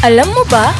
Alam mo ba?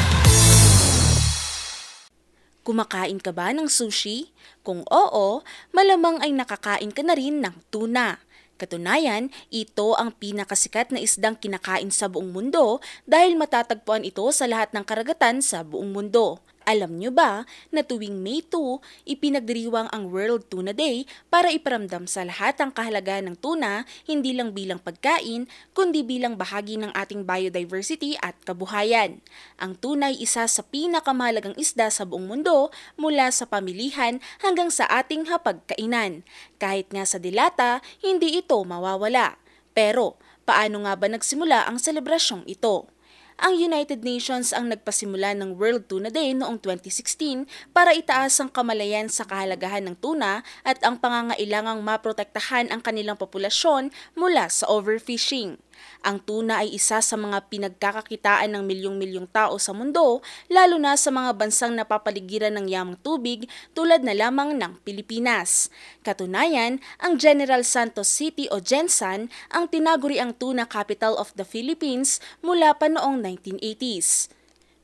Kumakain ka ba ng sushi? Kung oo, malamang ay nakakain ka na rin ng tuna. Katunayan, ito ang pinakasikat na isdang kinakain sa buong mundo dahil matatagpuan ito sa lahat ng karagatan sa buong mundo. Alam nyo ba na tuwing May 2, ipinagdiriwang ang World Tuna Day para iparamdam sa lahat ang kahalagahan ng tuna hindi lang bilang pagkain, kundi bilang bahagi ng ating biodiversity at kabuhayan. Ang tuna ay isa sa pinakamahalagang isda sa buong mundo mula sa pamilihan hanggang sa ating hapagkainan. Kahit nga sa dilata, hindi ito mawawala. Pero, paano nga ba nagsimula ang selebrasyong ito? Ang United Nations ang nagpasimula ng World Tuna Day noong 2016 para itaas ang kamalayan sa kahalagahan ng tuna at ang pangangailangang maprotektahan ang kanilang populasyon mula sa overfishing. Ang tuna ay isa sa mga pinagkakakitaan ng milyong-milyong tao sa mundo, lalo na sa mga bansang napapaligiran ng yamang tubig tulad na lamang ng Pilipinas. Katunayan, ang General Santos City o Gensan ang tinaguriang tuna capital of the Philippines mula pa noong 1980s.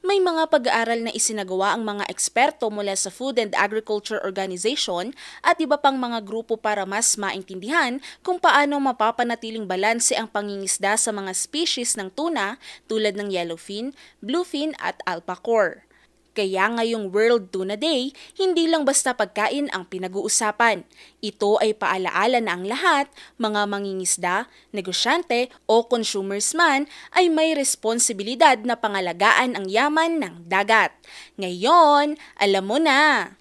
May mga pag-aaral na isinagawa ang mga eksperto mula sa Food and Agriculture Organization at iba pang mga grupo para mas maintindihan kung paano mapapanatiling balanse ang pangingisda sa mga species ng tuna tulad ng yellowfin, bluefin at albacore. Kaya ngayong World Tuna Day, hindi lang basta pagkain ang pinag-uusapan. Ito ay paalaala na ang lahat, mga mangingisda, negosyante o consumers man ay may responsibilidad na pangalagaan ang yaman ng dagat. Ngayon, alam mo na!